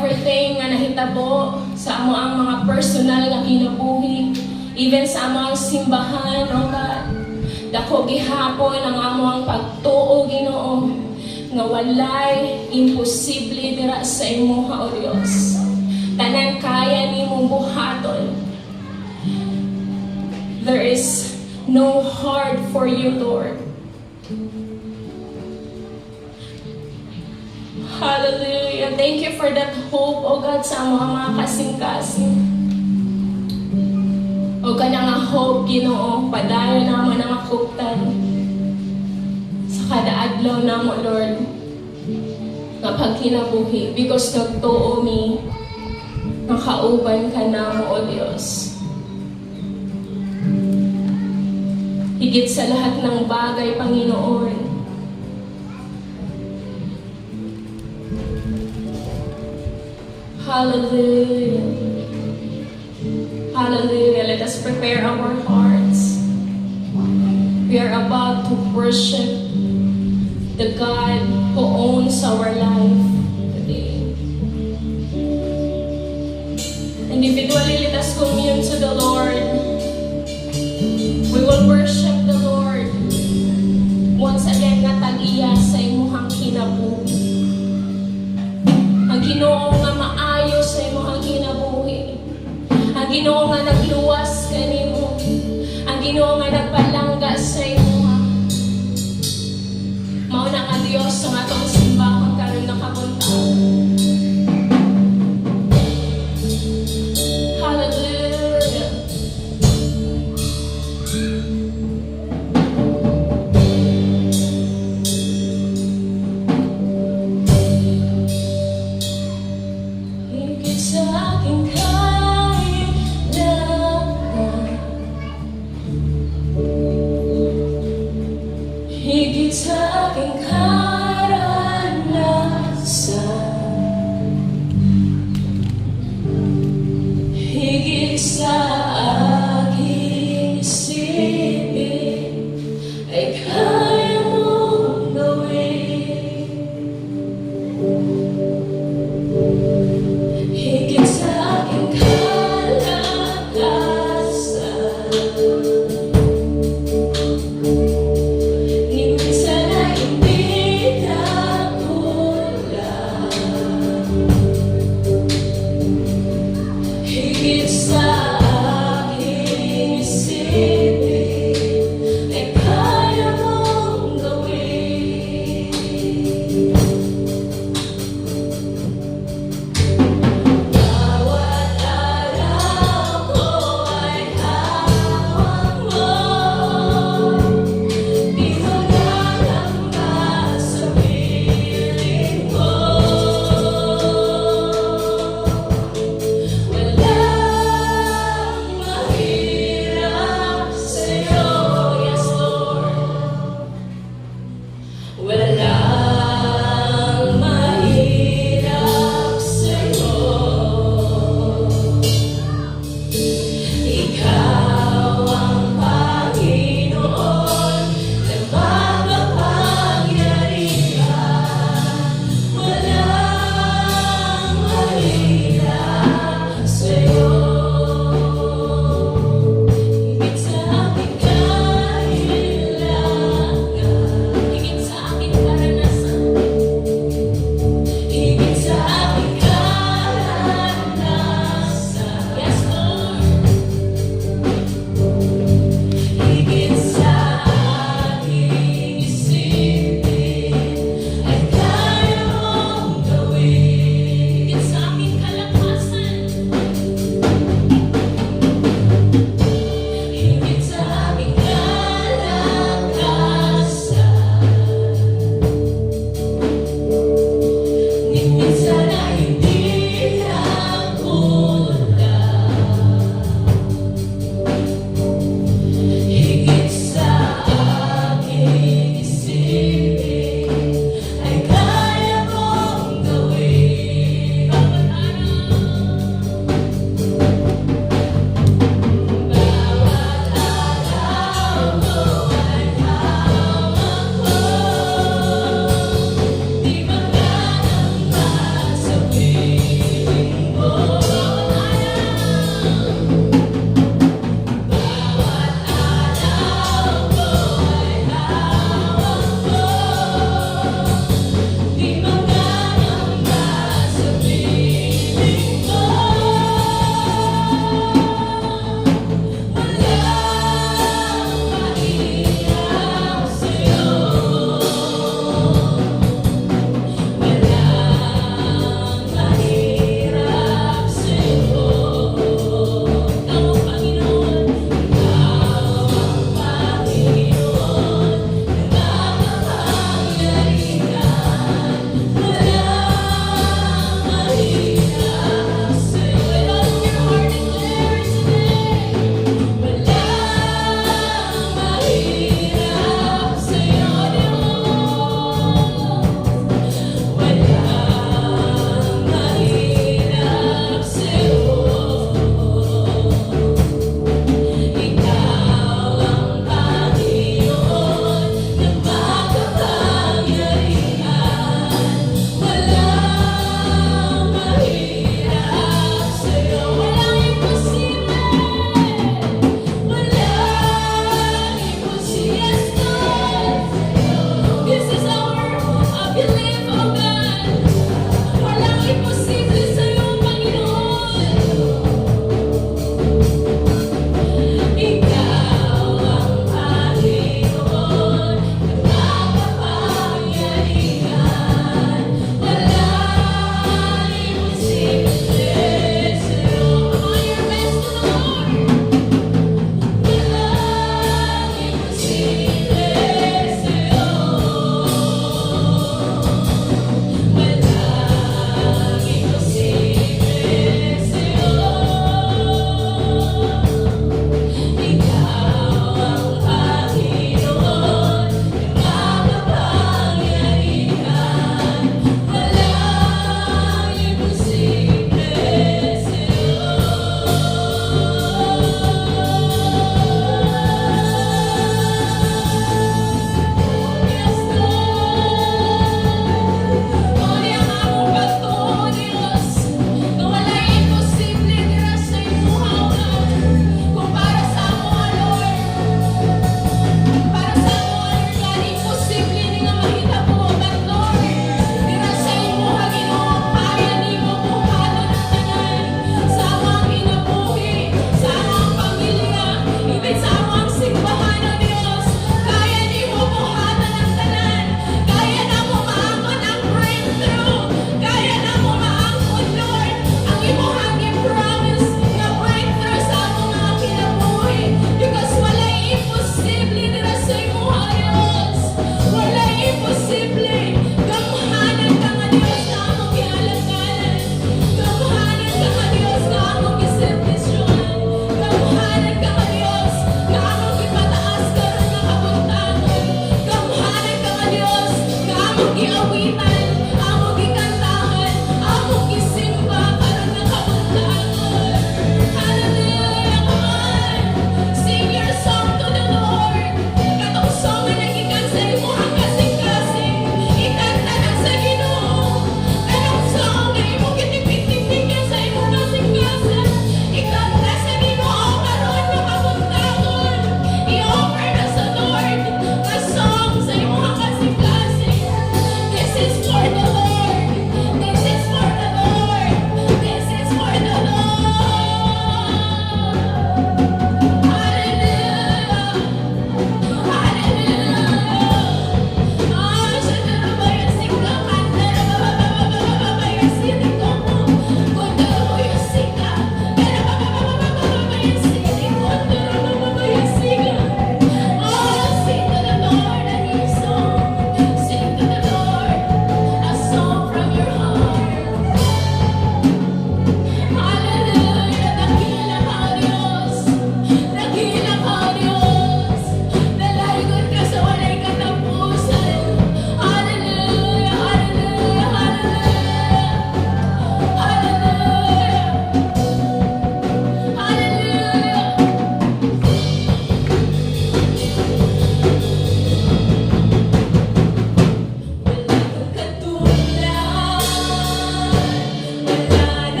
everything nga nahitabo sa amo ang mga personal nga kinabuhi, even sa amo ang simbahan, O God. Dako gihapon ang amo ang pagtuo, Ginoo, nga walay imposible dira sa imuha, O Dios. Tanan kaya nimo buhaton. There is no hard for you, Lord. Hallelujah. Thank you for that hope, O God, sa mga kasing-kasing. O ka na nga hope, Ginoo, padayon naman ang akuptan sa kada adlaw namo, Lord, nga pagkinabuhi, because nagtuo mi, nakauban ka namo, O Diyos. Higit sa lahat ng bagay, Panginoon, hallelujah. Hallelujah. Let us prepare our hearts. We are about to worship the God who owns our life today. Individually, let us commune to the Lord. We will worship the Lord. Once again, natag-iya sa imuhang kinabuhi. Ang Ginoo nga maayo sa imuhang kinabuhi. Ang Ginoo nga nagluwas kanimo. Ang Ginoo nga nagpalangga sa imuha. Mao na nga Dios sa atong simbahan karon nakapunta. Hallelujah. Higit sa aking kaya lahat,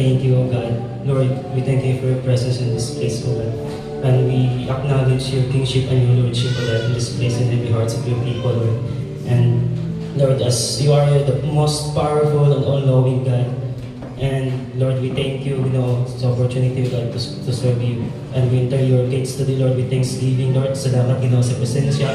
thank you, O God. Lord, we thank you for your presence in this place, O God. And we acknowledge your kingship and your lordship, O God, in this place and in the hearts of your people, Lord. And Lord, as you are the most powerful and all-knowing God, and Lord, we thank you, sa opportunity, God, to serve you. And we enter your gates today, Lord, with thanksgiving, Lord. Salamat, sa presensya.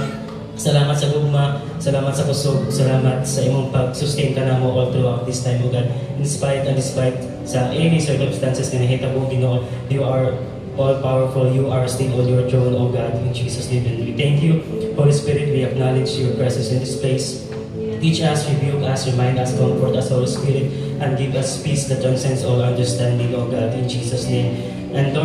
Salamat sa gugma. Salamat sa kusog. Salamat sa imong pag-sustain ka na mo all throughout this time, O God. In spite and despite sa any circumstances na nahitabo, Ginoo, you are all-powerful. You are still on your throne, O God. In Jesus' name, and we thank you. Holy Spirit, we acknowledge your presence in this place. Teach us, rebuke us, remind us, comfort us, Holy Spirit, and give us peace that transcends all understanding, O God, in Jesus' name. And Lord,